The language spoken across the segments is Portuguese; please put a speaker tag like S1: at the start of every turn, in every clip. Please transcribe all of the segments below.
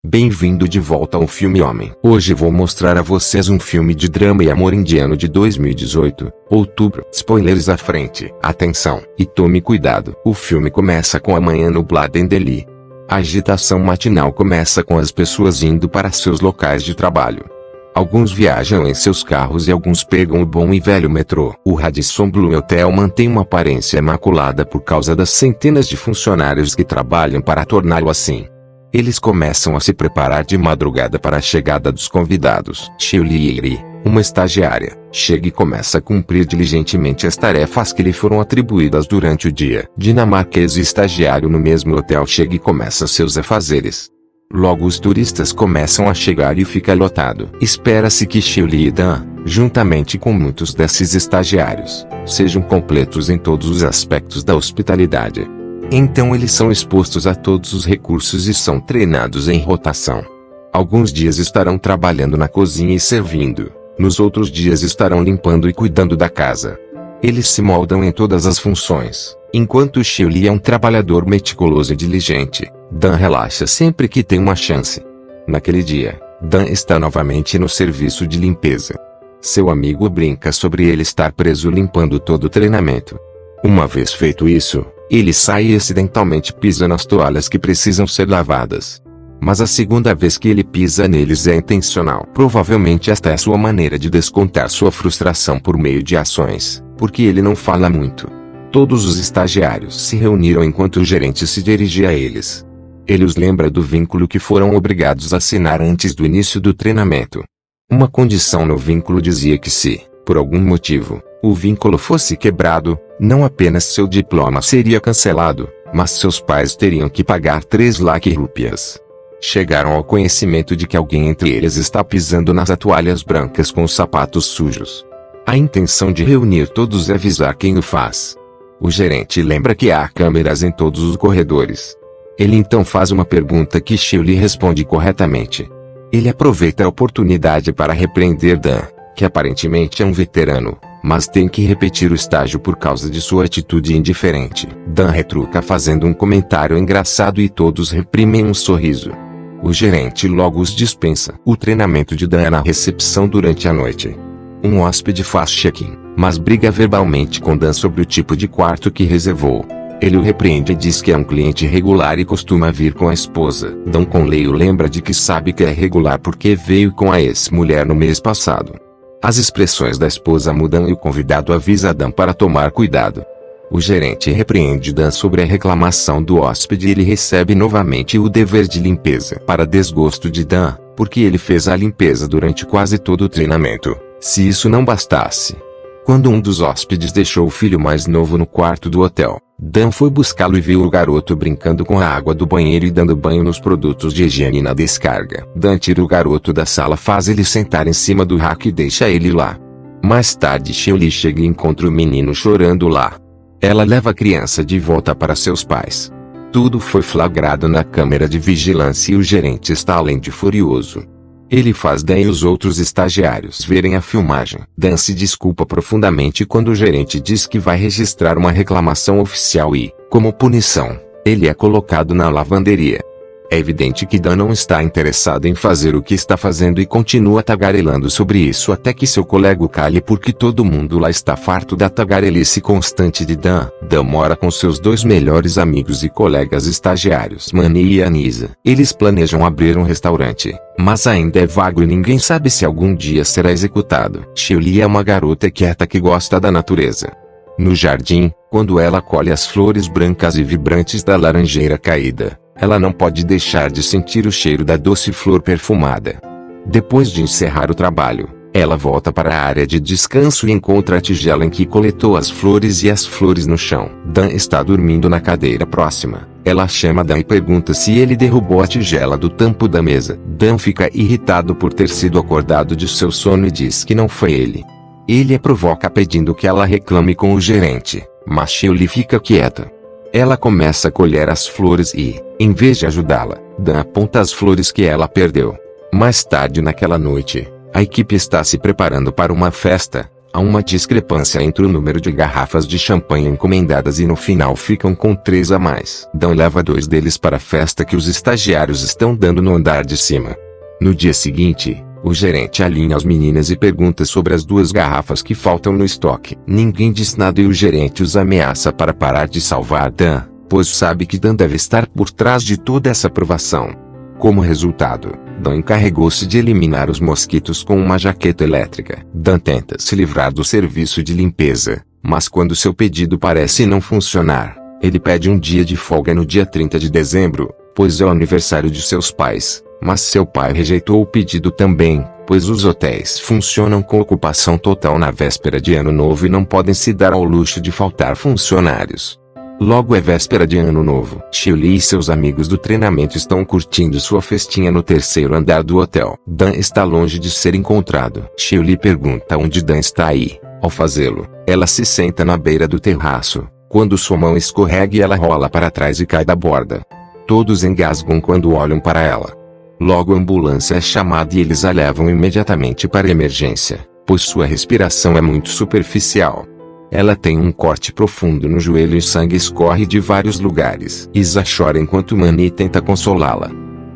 S1: Bem-vindo de volta ao Filme Homem. Hoje vou mostrar a vocês um filme de drama e amor indiano de 2018, outubro. Spoilers à frente. Atenção, e tome cuidado. O filme começa com a manhã nublada em Delhi. A agitação matinal começa com as pessoas indo para seus locais de trabalho. Alguns viajam em seus carros e alguns pegam o bom e velho metrô. O Radisson Blu Hotel mantém uma aparência imaculada por causa das centenas de funcionários que trabalham para torná-lo assim. Eles começam a se preparar de madrugada para a chegada dos convidados. Shiuli, uma estagiária, chega e começa a cumprir diligentemente as tarefas que lhe foram atribuídas durante o dia. Dinamarquês e estagiário no mesmo hotel chega e começa seus afazeres. Logo os turistas começam a chegar e fica lotado. Espera-se que Shiuli e Dan, juntamente com muitos desses estagiários, sejam completos em todos os aspectos da hospitalidade. Então eles são expostos a todos os recursos e são treinados em rotação. Alguns dias estarão trabalhando na cozinha e servindo, nos outros dias estarão limpando e cuidando da casa. Eles se moldam em todas as funções. Enquanto Shiuli é um trabalhador meticuloso e diligente, Dan relaxa sempre que tem uma chance. Naquele dia, Dan está novamente no serviço de limpeza. Seu amigo brinca sobre ele estar preso limpando todo o treinamento. Uma vez feito isso, ele sai e acidentalmente pisa nas toalhas que precisam ser lavadas. Mas a segunda vez que ele pisa neles é intencional. Provavelmente esta é a sua maneira de descontar sua frustração por meio de ações, porque ele não fala muito. Todos os estagiários se reuniram enquanto o gerente se dirigia a eles. Ele os lembra do vínculo que foram obrigados a assinar antes do início do treinamento. Uma condição no vínculo dizia que se, por algum motivo, o vínculo fosse quebrado, não apenas seu diploma seria cancelado, mas seus pais teriam que pagar 3 lakh rupias. Chegaram ao conhecimento de que alguém entre eles está pisando nas toalhas brancas com os sapatos sujos. A intenção de reunir todos é avisar quem o faz. O gerente lembra que há câmeras em todos os corredores. Ele então faz uma pergunta que Shiuli responde corretamente. Ele aproveita a oportunidade para repreender Dan, que aparentemente é um veterano, mas tem que repetir o estágio por causa de sua atitude indiferente. Dan retruca fazendo um comentário engraçado e todos reprimem um sorriso. O gerente logo os dispensa. O treinamento de Dan é na recepção durante a noite. Um hóspede faz check-in, mas briga verbalmente com Dan sobre o tipo de quarto que reservou. Ele o repreende e diz que é um cliente regular e costuma vir com a esposa. Dan Conley o lembra de que sabe que é regular porque veio com a ex-mulher no mês passado. As expressões da esposa mudam e o convidado avisa Dan para tomar cuidado. O gerente repreende Dan sobre a reclamação do hóspede e ele recebe novamente o dever de limpeza. Para desgosto de Dan, porque ele fez a limpeza durante quase todo o treinamento, se isso não bastasse. Quando um dos hóspedes deixou o filho mais novo no quarto do hotel, Dan foi buscá-lo e viu o garoto brincando com a água do banheiro e dando banho nos produtos de higiene na descarga. Dan tira o garoto da sala, faz ele sentar em cima do rack e deixa ele lá. Mais tarde Shiuli chega e encontra o menino chorando lá. Ela leva a criança de volta para seus pais. Tudo foi flagrado na câmera de vigilância e o gerente está além de furioso. Ele faz Dan e os outros estagiários verem a filmagem. Dan se desculpa profundamente quando o gerente diz que vai registrar uma reclamação oficial e, como punição, ele é colocado na lavanderia. É evidente que Dan não está interessado em fazer o que está fazendo e continua tagarelando sobre isso até que seu colega o cale porque todo mundo lá está farto da tagarelice constante de Dan. Dan mora com seus 2 melhores amigos e colegas estagiários, Mani e Anisa. Eles planejam abrir um restaurante, mas ainda é vago e ninguém sabe se algum dia será executado. Shiuli é uma garota quieta que gosta da natureza. No jardim, quando ela colhe as flores brancas e vibrantes da laranjeira caída, ela não pode deixar de sentir o cheiro da doce flor perfumada. Depois de encerrar o trabalho, ela volta para a área de descanso e encontra a tigela em que coletou as flores e as flores no chão. Dan está dormindo na cadeira próxima. Ela chama Dan e pergunta se ele derrubou a tigela do tampo da mesa. Dan fica irritado por ter sido acordado de seu sono e diz que não foi ele. Ele a provoca pedindo que ela reclame com o gerente, mas Shiuli fica quieta. Ela começa a colher as flores e, em vez de ajudá-la, Dan aponta as flores que ela perdeu. Mais tarde naquela noite, a equipe está se preparando para uma festa, Há uma discrepância entre o número de garrafas de champanhe encomendadas e no final ficam com 3 a mais. Dan leva 2 deles para a festa que os estagiários estão dando no andar de cima. No dia seguinte, o gerente alinha as meninas e pergunta sobre as 2 garrafas que faltam no estoque. Ninguém diz nada e o gerente os ameaça para parar de salvar Dan, pois sabe que Dan deve estar por trás de toda essa provação. Como resultado, Dan encarregou-se de eliminar os mosquitos com uma jaqueta elétrica. Dan tenta se livrar do serviço de limpeza, mas quando seu pedido parece não funcionar, ele pede um dia de folga no dia 30 de dezembro, pois é o aniversário de seus pais, mas seu pai rejeitou o pedido também, pois os hotéis funcionam com ocupação total na véspera de Ano Novo e não podem se dar ao luxo de faltar funcionários. Logo é véspera de Ano Novo. Xiuli e seus amigos do treinamento estão curtindo sua festinha no 3º andar do hotel. Dan está longe de ser encontrado. Xiuli pergunta onde Dan está aí. Ao fazê-lo, ela se senta na beira do terraço, quando sua mão escorrega e ela rola para trás e cai da borda. Todos engasgam quando olham para ela. Logo a ambulância é chamada e eles a levam imediatamente para a emergência, pois sua respiração é muito superficial. Ela tem um corte profundo no joelho e sangue escorre de vários lugares. Isa chora enquanto Manny tenta consolá-la.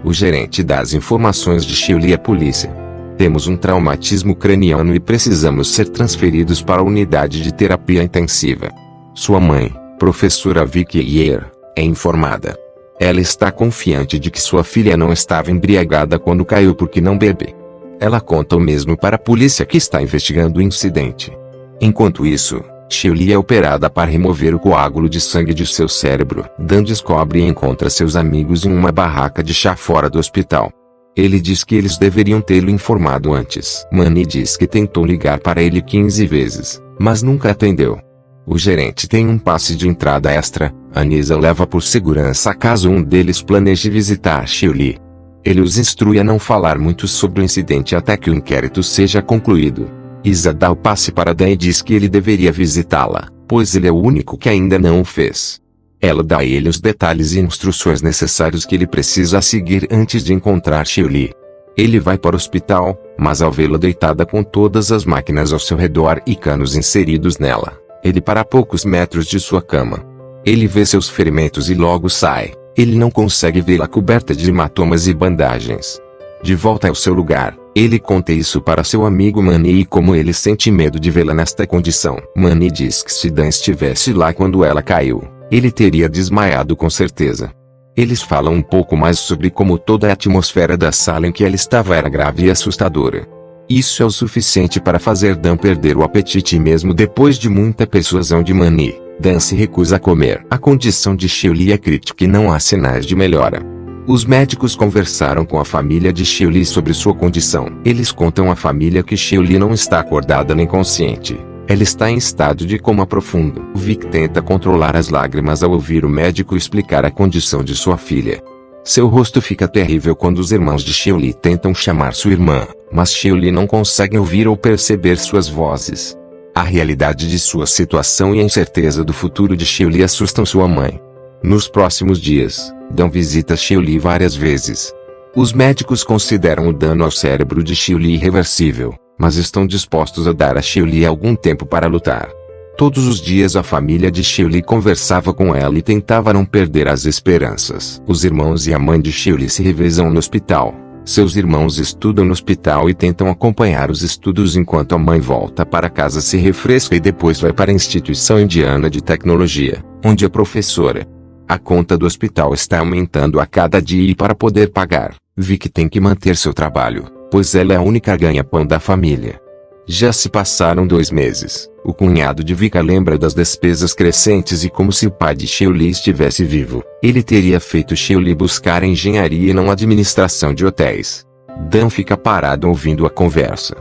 S1: O gerente dá as informações de Xiuli à polícia. Temos um traumatismo craniano e precisamos ser transferidos para a unidade de terapia intensiva. Sua mãe, professora Vicky Year, é informada. Ela está confiante de que sua filha não estava embriagada quando caiu porque não bebe. Ela conta o mesmo para a polícia que está investigando o incidente. Enquanto isso, Xiuli é operada para remover o coágulo de sangue de seu cérebro. Dan descobre e encontra seus amigos em uma barraca de chá fora do hospital. Ele diz que eles deveriam tê-lo informado antes. Manny diz que tentou ligar para ele 15 vezes, mas nunca atendeu. O gerente tem um passe de entrada extra. Anisa leva por segurança caso um deles planeje visitar Xiuli. Ele os instrui a não falar muito sobre o incidente até que o inquérito seja concluído. Isa dá o passe para Dan e diz que ele deveria visitá-la, pois ele é o único que ainda não o fez. Ela dá a ele os detalhes e instruções necessários que ele precisa seguir antes de encontrar Xiuli. Ele vai para o hospital, mas ao vê-la deitada com todas as máquinas ao seu redor e canos inseridos nela, ele para a poucos metros de sua cama. Ele vê seus ferimentos e logo sai. Ele não consegue vê-la coberta de hematomas e bandagens. De volta ao seu lugar, ele conta isso para seu amigo Manny e como ele sente medo de vê-la nesta condição. Manny diz que se Dan estivesse lá quando ela caiu, ele teria desmaiado com certeza. Eles falam um pouco mais sobre como toda a atmosfera da sala em que ela estava era grave e assustadora. Isso é o suficiente para fazer Dan perder o apetite e mesmo depois de muita persuasão de Manny, Dan se recusa a comer. A condição de Xiuli é crítica e não há sinais de melhora. Os médicos conversaram com a família de Xiuli sobre sua condição. Eles contam à família que Xiuli não está acordada nem consciente. Ela está em estado de coma profundo. Vic tenta controlar as lágrimas ao ouvir o médico explicar a condição de sua filha. Seu rosto fica terrível quando os irmãos de Xiuli tentam chamar sua irmã, mas Xiuli não consegue ouvir ou perceber suas vozes. A realidade de sua situação e a incerteza do futuro de Xiuli assustam sua mãe. Nos próximos dias, Dan visita Xiuli várias vezes. Os médicos consideram o dano ao cérebro de Xiuli irreversível, mas estão dispostos a dar a Xiuli algum tempo para lutar. Todos os dias a família de Xiuli conversava com ela e tentava não perder as esperanças. Os irmãos e a mãe de Xiuli se revezam no hospital. Seus irmãos estudam no hospital e tentam acompanhar os estudos enquanto a mãe volta para casa se refresca e depois vai para a instituição indiana de tecnologia, onde é professora. A conta do hospital está aumentando a cada dia e para poder pagar, Vic tem que manter seu trabalho, pois ela é a única ganha-pão da família. Já se passaram 2 meses. O cunhado de Vika lembra das despesas crescentes e como se o pai de Xiuli estivesse vivo, ele teria feito Xiuli buscar engenharia e não administração de hotéis. Dan fica parado ouvindo a conversa.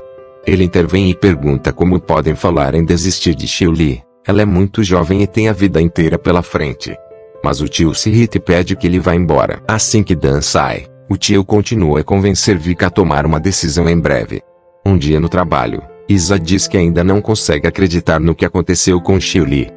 S1: Ele intervém e pergunta como podem falar em desistir de Xiuli. Ela é muito jovem e tem a vida inteira pela frente. Mas o tio se irrita e pede que ele vá embora. Assim que Dan sai, o tio continua a convencer Vika a tomar uma decisão em breve. Um dia no trabalho, Isa diz que ainda não consegue acreditar no que aconteceu com Xiuli.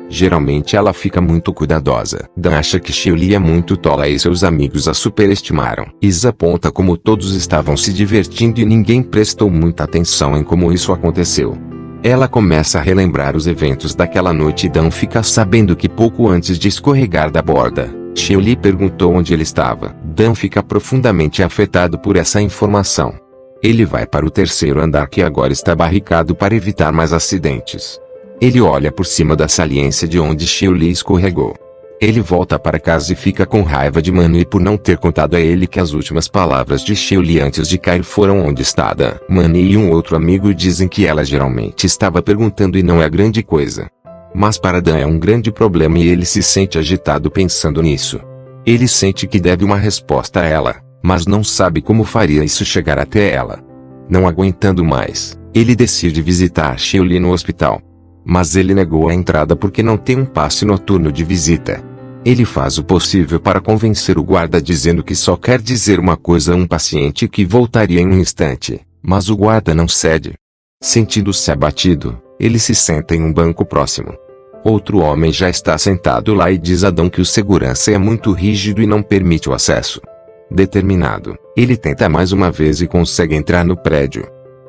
S1: Geralmente ela fica muito cuidadosa. Dan acha que Xiuli é muito tola e seus amigos a superestimaram. Isa aponta como todos estavam se divertindo e ninguém prestou muita atenção em como isso aconteceu. Ela começa a relembrar os eventos daquela noite e Dan fica sabendo que pouco antes de escorregar da borda, Xiao Li perguntou onde ele estava. Dan fica profundamente afetado por essa informação. Ele vai para o terceiro andar que agora está barricado para evitar mais acidentes. Ele olha por cima da saliência de onde Xiao Li escorregou. Ele volta para casa e fica com raiva de Manui por não ter contado a ele que as últimas palavras de Xiao Li antes de cair foram onde está Dan. Manui e um outro amigo dizem que ela geralmente estava perguntando e não é grande coisa. Mas para Dan é um grande problema e ele se sente agitado pensando nisso. Ele sente que deve uma resposta a ela, mas não sabe como faria isso chegar até ela. Não aguentando mais, ele decide visitar Xiao Li no hospital. Mas ele negou a entrada porque não tem um passe noturno de visita. Ele faz o possível para convencer o guarda dizendo que só quer dizer uma coisa a um paciente que voltaria em um instante, mas o guarda não cede. Sentindo-se abatido, ele se senta em um banco próximo. Outro homem já está sentado lá e diz a Dan que o segurança é muito rígido e não permite o acesso. Determinado, ele tenta mais uma vez e consegue entrar no prédio.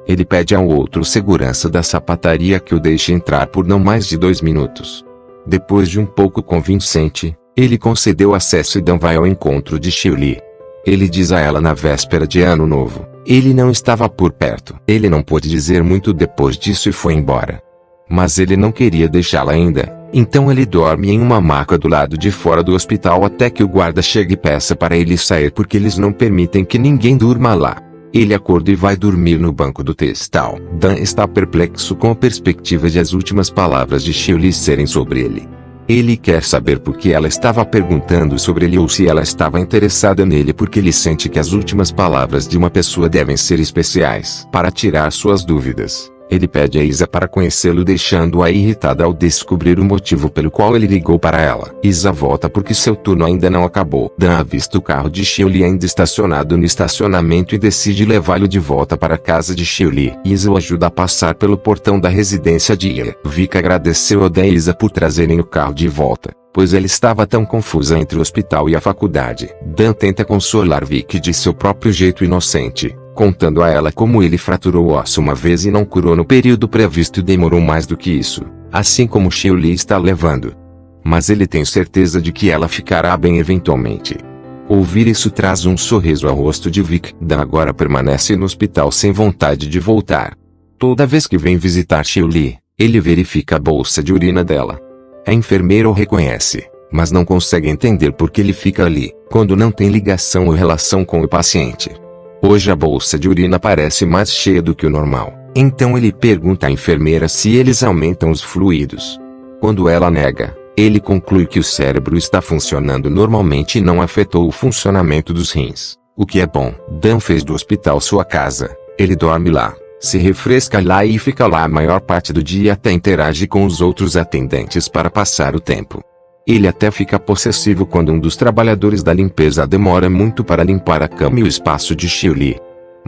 S1: Ele pede ao outro segurança da sapataria que o deixe entrar por não mais de 2 minutos. Depois de um pouco convincente, ele concedeu acesso e Dan vai ao encontro de Xiao Li. Ele diz a ela na véspera de Ano Novo. Ele não estava por perto. Ele não pôde dizer muito depois disso e foi embora. Mas ele não queria deixá-la ainda, então ele dorme em uma maca do lado de fora do hospital até que o guarda chegue e peça para ele sair porque eles não permitem que ninguém durma lá. Ele acorda e vai dormir no banco do testal. Dan está perplexo com a perspectiva de as últimas palavras de Xiao Li serem sobre ele. Ele quer saber por que ela estava perguntando sobre ele ou se ela estava interessada nele porque ele sente que as últimas palavras de uma pessoa devem ser especiais. Para tirar suas dúvidas, ele pede a Isa para conhecê-lo deixando-a irritada ao descobrir o motivo pelo qual ele ligou para ela. Isa volta porque seu turno ainda não acabou. Dan avista o carro de Xiao Li ainda estacionado no estacionamento e decide levá-lo de volta para a casa de Xiao Li. Isa o ajuda a passar pelo portão da residência de Ia. Vic agradeceu a Dan e Isa por trazerem o carro de volta, pois ela estava tão confusa entre o hospital e a faculdade. Dan tenta consolar Vic de seu próprio jeito inocente, contando a ela como ele fraturou o osso uma vez e não curou no período previsto e demorou mais do que isso, assim como Xiao Li está levando. Mas ele tem certeza de que ela ficará bem eventualmente. Ouvir isso traz um sorriso ao rosto de Vic. Dan agora permanece no hospital sem vontade de voltar. Toda vez que vem visitar Xiao Li, ele verifica a bolsa de urina dela. A enfermeira o reconhece, mas não consegue entender por que ele fica ali, quando não tem ligação ou relação com o paciente. Hoje a bolsa de urina parece mais cheia do que o normal, então ele pergunta à enfermeira se eles aumentam os fluidos. Quando ela nega, ele conclui que o cérebro está funcionando normalmente e não afetou o funcionamento dos rins, o que é bom. Dan fez do hospital sua casa. Ele dorme lá, se refresca lá e fica lá a maior parte do dia até interage com os outros atendentes para passar o tempo. Ele até fica possessivo quando um dos trabalhadores da limpeza demora muito para limpar a cama e o espaço de Xiao Li.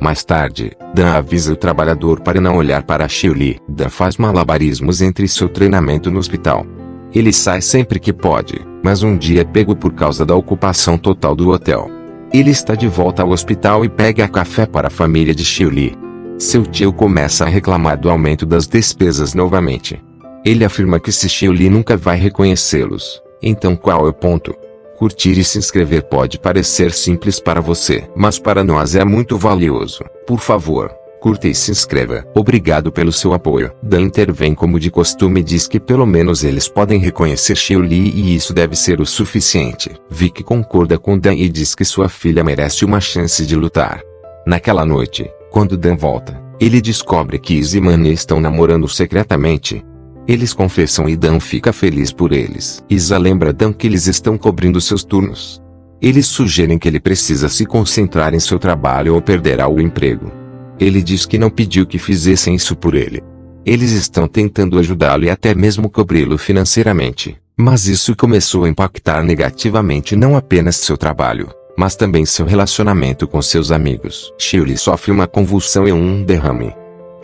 S1: Mais tarde, Dan avisa o trabalhador para não olhar para Xiao Li. Dan faz malabarismos entre seu treinamento no hospital. Ele sai sempre que pode, mas um dia é pego por causa da ocupação total do hotel. Ele está de volta ao hospital e pega café para a família de Xiao Li. Seu tio começa a reclamar do aumento das despesas novamente. Ele afirma que se Xiao Li nunca vai reconhecê-los, então qual é o ponto? Curtir e se inscrever pode parecer simples para você, mas para nós é muito valioso. Por favor, curta e se inscreva. Obrigado pelo seu apoio. Dan intervém como de costume e diz que pelo menos eles podem reconhecer Xiao Li e isso deve ser o suficiente. Vic concorda com Dan e diz que sua filha merece uma chance de lutar. Naquela noite, quando Dan volta, ele descobre que Izzy e Manny estão namorando secretamente. Eles confessam e Dan fica feliz por eles. Isa lembra Dan que eles estão cobrindo seus turnos. Eles sugerem que ele precisa se concentrar em seu trabalho ou perderá o emprego. Ele diz que não pediu que fizessem isso por ele. Eles estão tentando ajudá-lo e até mesmo cobri-lo financeiramente. Mas isso começou a impactar negativamente não apenas seu trabalho, mas também seu relacionamento com seus amigos. Xiao Li sofre uma convulsão e um derrame.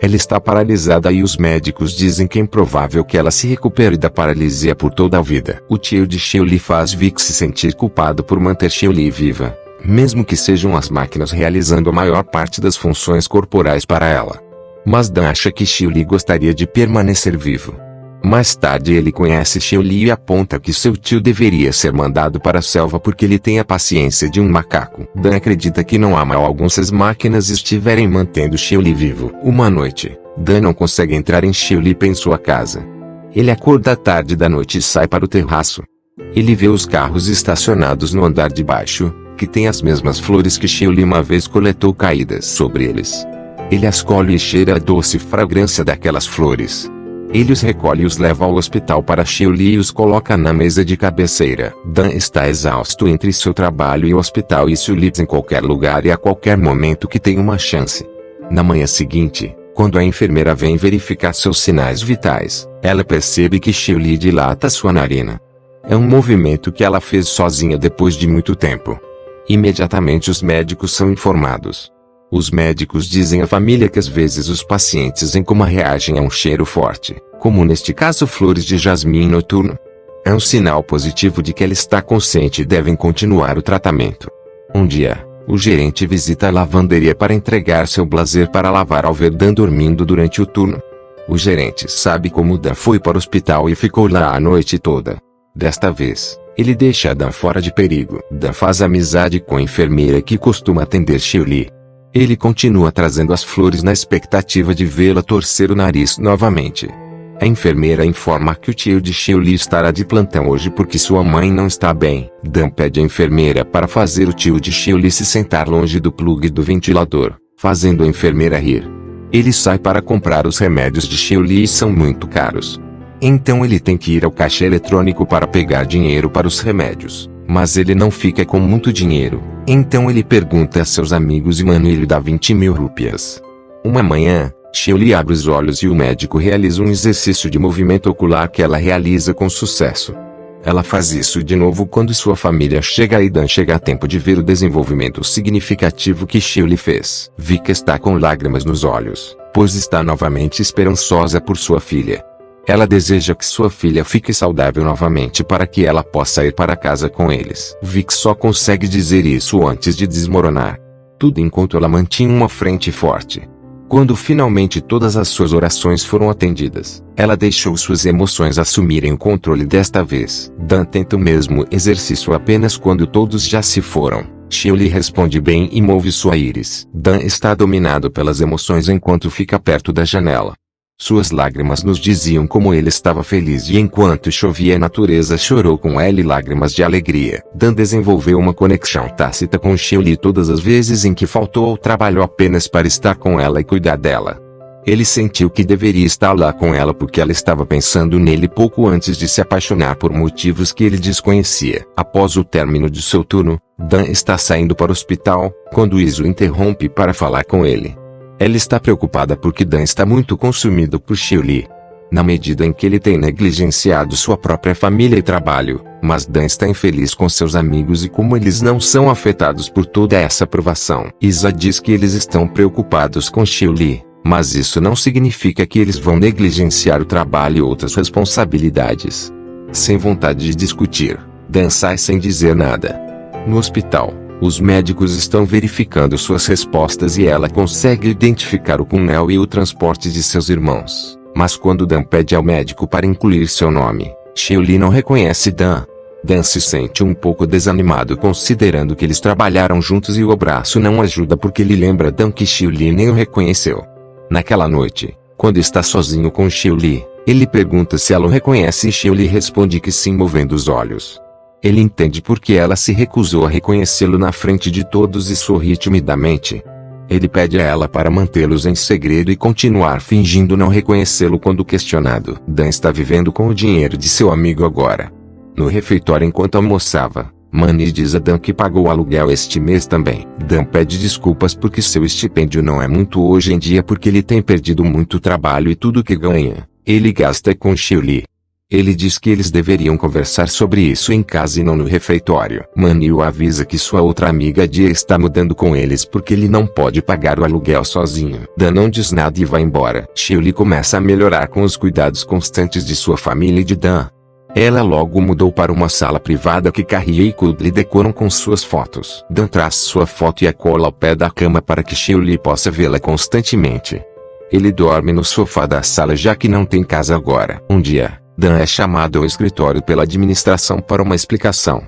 S1: Ela está paralisada e os médicos dizem que é improvável que ela se recupere da paralisia por toda a vida. O tio de Xiao Li faz Vic se sentir culpado por manter Xiao Li viva, mesmo que sejam as máquinas realizando a maior parte das funções corporais para ela. Mas Dan acha que Xiuli gostaria de permanecer vivo. Mais tarde ele conhece Xiuli e aponta que seu tio deveria ser mandado para a selva porque ele tem a paciência de um macaco. Dan acredita que não há mal algum se as máquinas estiverem mantendo Xiuli vivo. Uma noite, Dan não consegue entrar em Xiuli em sua casa. Ele acorda tarde da noite e sai para o terraço. Ele vê os carros estacionados no andar de baixo, que tem as mesmas flores que Xiuli uma vez coletou caídas sobre eles. Ele as colhe e cheira a doce fragrância daquelas flores. Ele os recolhe e os leva ao hospital para Xiuli e os coloca na mesa de cabeceira. Dan está exausto entre seu trabalho e o hospital e Xiuli em qualquer lugar e a qualquer momento que tem uma chance. Na manhã seguinte, quando a enfermeira vem verificar seus sinais vitais, ela percebe que Xiuli dilata sua narina. É um movimento que ela fez sozinha depois de muito tempo. Imediatamente os médicos são informados. Os médicos dizem à família que às vezes os pacientes em coma reagem a um cheiro forte, como neste caso flores de jasmim noturno. É um sinal positivo de que ela está consciente e devem continuar o tratamento. Um dia, o gerente visita a lavanderia para entregar seu blazer para lavar ao ver Dan dormindo durante o turno. O gerente sabe como Dan foi para o hospital e ficou lá a noite toda. Desta vez, ele deixa Dan fora de perigo. Dan faz amizade com a enfermeira que costuma atender Xiuli. Ele continua trazendo as flores na expectativa de vê-la torcer o nariz novamente. A enfermeira informa que o tio de Xiuli estará de plantão hoje porque sua mãe não está bem. Dan pede à enfermeira para fazer o tio de Xiuli se sentar longe do plugue do ventilador, fazendo a enfermeira rir. Ele sai para comprar os remédios de Xiuli e são muito caros. Então ele tem que ir ao caixa eletrônico para pegar dinheiro para os remédios, mas ele não fica com muito dinheiro. Então ele pergunta a seus amigos e Manu lhe dá 20.000 rúpias. Uma manhã, Xiuli abre os olhos e o médico realiza um exercício de movimento ocular que ela realiza com sucesso. Ela faz isso de novo quando sua família chega e Dan chega a tempo de ver o desenvolvimento significativo que Xiuli fez. Vika está com lágrimas nos olhos, pois está novamente esperançosa por sua filha. Ela deseja que sua filha fique saudável novamente para que ela possa ir para casa com eles. Vic só consegue dizer isso antes de desmoronar. Tudo enquanto ela mantinha uma frente forte. Quando finalmente todas as suas orações foram atendidas, ela deixou suas emoções assumirem o controle desta vez. Dan tenta o mesmo exercício apenas quando todos já se foram. Xiuli responde bem e move sua íris. Dan está dominado pelas emoções enquanto fica perto da janela. Suas lágrimas nos diziam como ele estava feliz e enquanto chovia a natureza chorou com ele lágrimas de alegria. Dan desenvolveu uma conexão tácita com Xiuli todas as vezes em que faltou ao trabalho apenas para estar com ela e cuidar dela. Ele sentiu que deveria estar lá com ela porque ela estava pensando nele pouco antes de se apaixonar por motivos que ele desconhecia. Após o término de seu turno, Dan está saindo para o hospital, quando Iso interrompe para falar com ele. Ela está preocupada porque Dan está muito consumido por Xiuli. Na medida em que ele tem negligenciado sua própria família e trabalho, mas Dan está infeliz com seus amigos e como eles não são afetados por toda essa provação. Isa diz que eles estão preocupados com Xiuli, mas isso não significa que eles vão negligenciar o trabalho e outras responsabilidades. Sem vontade de discutir, Dan sai sem dizer nada. No hospital, os médicos estão verificando suas respostas e ela consegue identificar o túnel e o transporte de seus irmãos. Mas quando Dan pede ao médico para incluir seu nome, Xiuli não reconhece Dan. Dan se sente um pouco desanimado considerando que eles trabalharam juntos e o abraço não ajuda porque ele lembra Dan que Xiuli nem o reconheceu. Naquela noite, quando está sozinho com Xiuli, ele pergunta se ela o reconhece e Xiuli responde que sim movendo os olhos. Ele entende porque ela se recusou a reconhecê-lo na frente de todos e sorri timidamente. Ele pede a ela para mantê-los em segredo e continuar fingindo não reconhecê-lo quando questionado. Dan está vivendo com o dinheiro de seu amigo agora. No refeitório enquanto almoçava, Mani diz a Dan que pagou o aluguel este mês também. Dan pede desculpas porque seu estipêndio não é muito hoje em dia porque ele tem perdido muito trabalho e tudo que ganha, ele gasta com Xiuli. Ele diz que eles deveriam conversar sobre isso em casa e não no refeitório. Mani o avisa que sua outra amiga Dia está mudando com eles porque ele não pode pagar o aluguel sozinho. Dan não diz nada e vai embora. Xiuli começa a melhorar com os cuidados constantes de sua família e de Dan. Ela logo mudou para uma sala privada que Carrie e Kudley decoram com suas fotos. Dan traz sua foto e a cola ao pé da cama para que Xiuli possa vê-la constantemente. Ele dorme no sofá da sala já que não tem casa agora. Um dia, Dan é chamado ao escritório pela administração para uma explicação.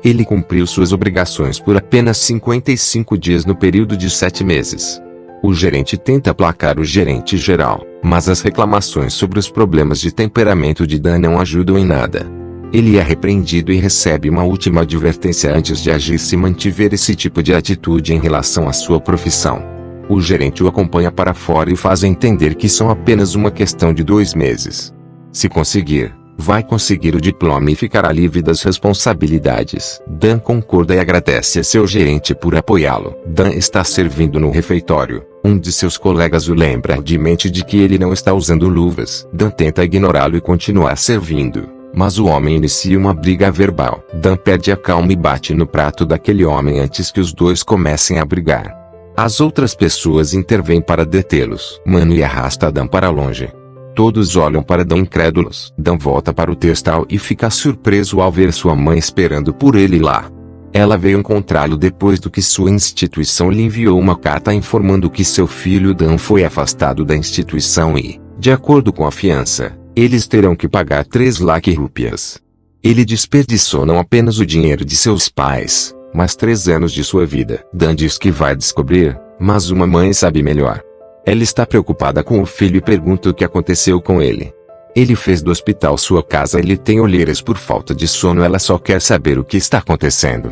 S1: Ele cumpriu suas obrigações por apenas 55 dias no período de 7 meses. O gerente tenta aplacar o gerente geral, mas as reclamações sobre os problemas de temperamento de Dan não ajudam em nada. Ele é repreendido e recebe uma última advertência antes de agir se mantiver esse tipo de atitude em relação à sua profissão. O gerente o acompanha para fora e faz entender que são apenas uma questão de 2 meses. Se conseguir, vai conseguir o diploma e ficará livre das responsabilidades. Dan concorda e agradece a seu gerente por apoiá-lo. Dan está servindo no refeitório. Um de seus colegas o lembra arduamente de que ele não está usando luvas. Dan tenta ignorá-lo e continuar servindo, mas o homem inicia uma briga verbal. Dan perde a calma e bate no prato daquele homem antes que os dois comecem a brigar. As outras pessoas intervêm para detê-los. Manny arrasta Dan para longe. Todos olham para Dan incrédulos. Dan volta para o textal e fica surpreso ao ver sua mãe esperando por ele lá. Ela veio encontrá-lo depois do que sua instituição lhe enviou uma carta informando que seu filho Dan foi afastado da instituição e, de acordo com a fiança, eles terão que pagar 3 lakh rupias. Ele desperdiçou não apenas o dinheiro de seus pais, mas 3 anos de sua vida. Dan diz que vai descobrir, mas uma mãe sabe melhor. Ela está preocupada com o filho e pergunta o que aconteceu com ele. Ele fez do hospital sua casa e ele tem olheiras por falta de sono. Ela só quer saber o que está acontecendo.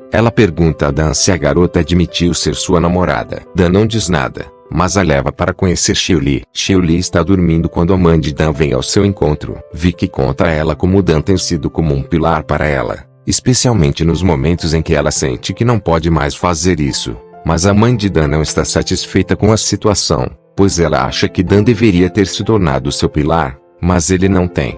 S1: Ela pergunta a Dan se a garota admitiu ser sua namorada. Dan não diz nada, mas a leva para conhecer Xiuli. Xiuli está dormindo quando a mãe de Dan vem ao seu encontro. Vicky conta a ela como Dan tem sido como um pilar para ela, especialmente nos momentos em que ela sente que não pode mais fazer isso. Mas a mãe de Dan não está satisfeita com a situação, pois ela acha que Dan deveria ter se tornado seu pilar, mas ele não tem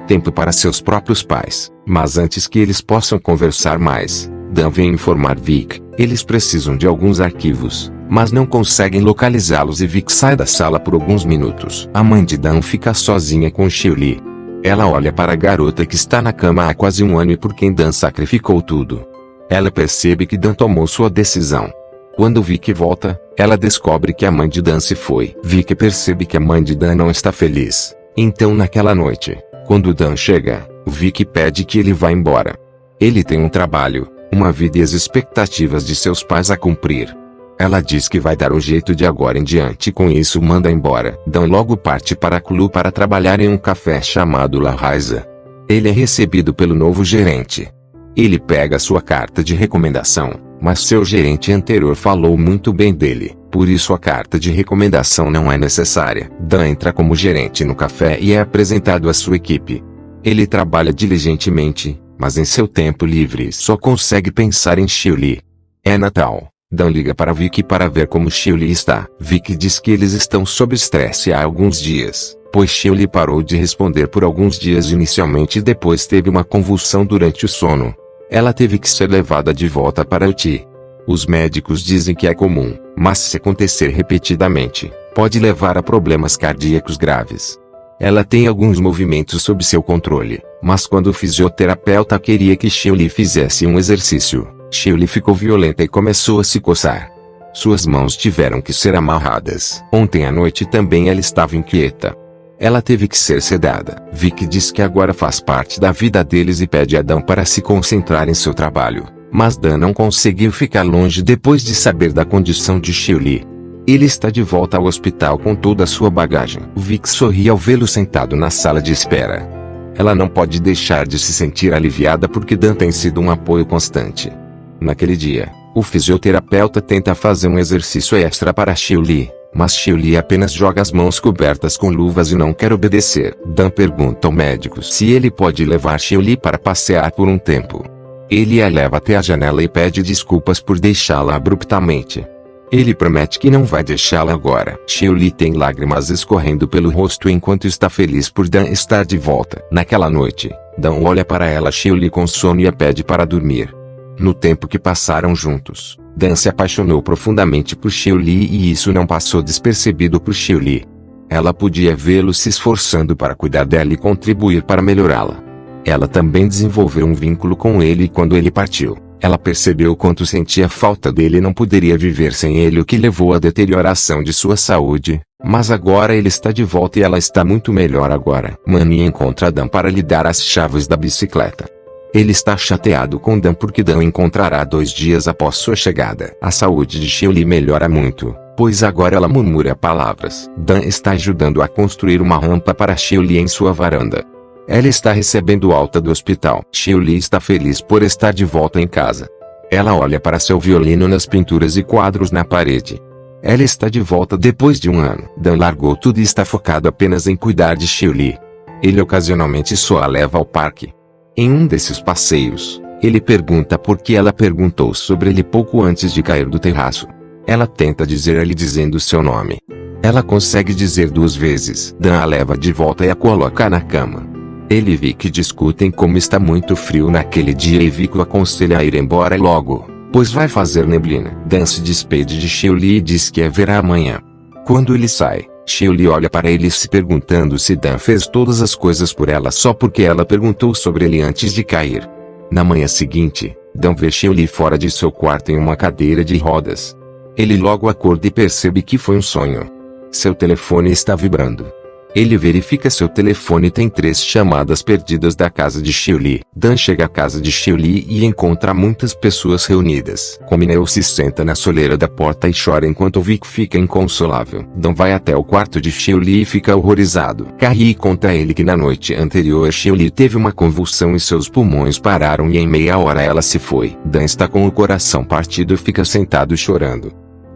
S1: tempo para seus próprios pais. Mas antes que eles possam conversar mais, Dan vem informar Vic. Eles precisam de alguns arquivos, mas não conseguem localizá-los e Vic sai da sala por alguns minutos. A mãe de Dan fica sozinha com Xiuli. Ela olha para a garota que está na cama há quase 1 ano e por quem Dan sacrificou tudo. Ela percebe que Dan tomou sua decisão. Quando Vic volta, ela descobre que a mãe de Dan se foi. Vic percebe que a mãe de Dan não está feliz. Então naquela noite, quando Dan chega, Vic pede que ele vá embora. Ele tem um trabalho, uma vida e as expectativas de seus pais a cumprir. Ela diz que vai dar um jeito de agora em diante e com isso manda embora. Dan logo parte para Kulu para trabalhar em um café chamado La Raiza. Ele é recebido pelo novo gerente. Ele pega sua carta de recomendação, mas seu gerente anterior falou muito bem dele, por isso a carta de recomendação não é necessária. Dan entra como gerente no café e é apresentado à sua equipe. Ele trabalha diligentemente, mas em seu tempo livre só consegue pensar em Xiuli. É Natal. Dan liga para Vicky para ver como Xiuli está. Vicky diz que eles estão sob estresse há alguns dias, pois Xiuli parou de responder por alguns dias inicialmente e depois teve uma convulsão durante o sono. Ela teve que ser levada de volta para UTI. Os médicos dizem que é comum, mas se acontecer repetidamente, pode levar a problemas cardíacos graves. Ela tem alguns movimentos sob seu controle, mas quando o fisioterapeuta queria que Xiuli fizesse um exercício, Xiuli ficou violenta e começou a se coçar. Suas mãos tiveram que ser amarradas. Ontem à noite também ela estava inquieta. Ela teve que ser sedada. Vicky diz que agora faz parte da vida deles e pede a Dan para se concentrar em seu trabalho. Mas Dan não conseguiu ficar longe depois de saber da condição de Xiuli. Ele está de volta ao hospital com toda a sua bagagem. Vicky sorri ao vê-lo sentado na sala de espera. Ela não pode deixar de se sentir aliviada porque Dan tem sido um apoio constante. Naquele dia, o fisioterapeuta tenta fazer um exercício extra para Xiuli, mas Xiuli apenas joga as mãos cobertas com luvas e não quer obedecer. Dan pergunta ao médico se ele pode levar Xiuli para passear por um tempo. Ele a leva até a janela e pede desculpas por deixá-la abruptamente. Ele promete que não vai deixá-la agora. Xiuli tem lágrimas escorrendo pelo rosto enquanto está feliz por Dan estar de volta. Naquela noite, Dan olha para ela Xiuli com sono e a pede para dormir. No tempo que passaram juntos, Dan se apaixonou profundamente por Xiuli e isso não passou despercebido por Xiuli. Ela podia vê-lo se esforçando para cuidar dela e contribuir para melhorá-la. Ela também desenvolveu um vínculo com ele e quando ele partiu, Ela percebeu quanto sentia falta dele e não poderia viver sem ele, o que levou à deterioração de sua saúde. Mas agora ele está de volta e ela está muito melhor agora. Manny encontra Dan para lhe dar as chaves da bicicleta. Ele está chateado com Dan porque Dan o encontrará 2 dias após sua chegada. A saúde de Xiaoli melhora muito, pois agora ela murmura palavras. Dan está ajudando a construir uma rampa para Xiaoli em sua varanda. Ela está recebendo alta do hospital. Xiaoli está feliz por estar de volta em casa. Ela olha para seu violino nas pinturas e quadros na parede. Ela está de volta depois de 1 ano. Dan largou tudo e está focado apenas em cuidar de Xiaoli. Ele ocasionalmente só a leva ao parque. Em um desses passeios, ele pergunta por que ela perguntou sobre ele pouco antes de cair do terraço. Ela tenta dizer a ele dizendo seu nome. Ela consegue dizer 2 vezes. Dan a leva de volta e a coloca na cama. Ele e Vicky discutem como está muito frio naquele dia e Vicky o aconselha a ir embora logo, pois vai fazer neblina. Dan se despede de Xiaoli e diz que a verá amanhã. Quando ele sai, Xiaoli olha para ele se perguntando se Dan fez todas as coisas por ela só porque ela perguntou sobre ele antes de cair. Na manhã seguinte, Dan vê Xiaoli fora de seu quarto em uma cadeira de rodas. Ele logo acorda e percebe que foi um sonho. Seu telefone está vibrando. Ele verifica seu telefone e tem 3 chamadas perdidas da casa de Xiaoli. Dan chega à casa de Xiaoli e encontra muitas pessoas reunidas. Mineo se senta na soleira da porta e chora enquanto Vic fica inconsolável. Dan vai até o quarto de Xiaoli e fica horrorizado. Carrie conta a ele que na noite anterior Xiaoli teve uma convulsão e seus pulmões pararam e em meia hora ela se foi. Dan está com o coração partido e fica sentado chorando.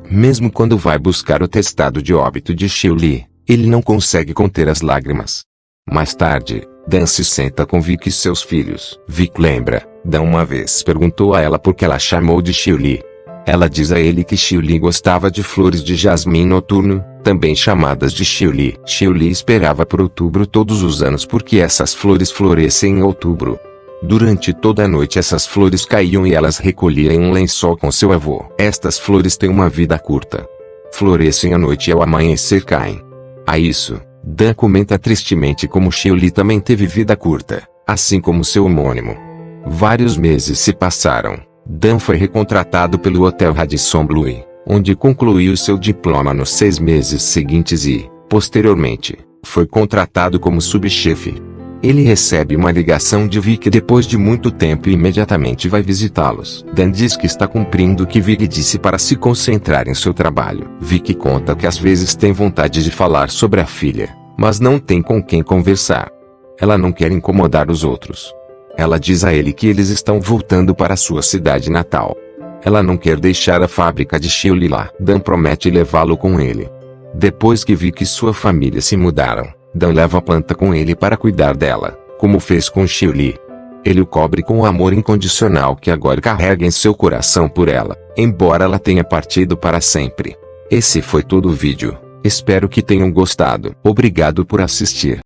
S1: Mesmo quando vai buscar o testado de óbito de Xiaoli, ele não consegue conter as lágrimas. Mais tarde, Dan se senta com Vic e seus filhos. Vic lembra, Dan uma vez perguntou a ela por que ela chamou de Xiaoli. Ela diz a ele que Xiaoli gostava de flores de jasmim noturno, também chamadas de Xiaoli. Xiaoli esperava por outubro todos os anos porque essas flores florescem em outubro. Durante toda a noite essas flores caíam e elas recolhiam em um lençol com seu avô. Estas flores têm uma vida curta. Florescem à noite e ao amanhecer caem. A isso, Dan comenta tristemente como Xiaoli também teve vida curta, assim como seu homônimo. Vários meses se passaram. Dan foi recontratado pelo Hotel Radisson Blu, onde concluiu seu diploma nos 6 meses seguintes e, posteriormente, foi contratado como subchefe. Ele recebe uma ligação de Vic depois de muito tempo e imediatamente vai visitá-los. Dan diz que está cumprindo o que Vic disse para se concentrar em seu trabalho. Vic conta que às vezes tem vontade de falar sobre a filha, mas não tem com quem conversar. Ela não quer incomodar os outros. Ela diz a ele que eles estão voltando para sua cidade natal. Ela não quer deixar a fábrica de Xiaoli lá. Dan promete levá-lo com ele. Depois que Vic e sua família se mudaram, Dan leva a planta com ele para cuidar dela, como fez com Xiaoli. Ele o cobre com o amor incondicional que agora carrega em seu coração por ela, embora ela tenha partido para sempre. Esse foi todo o vídeo. Espero que tenham gostado. Obrigado por assistir.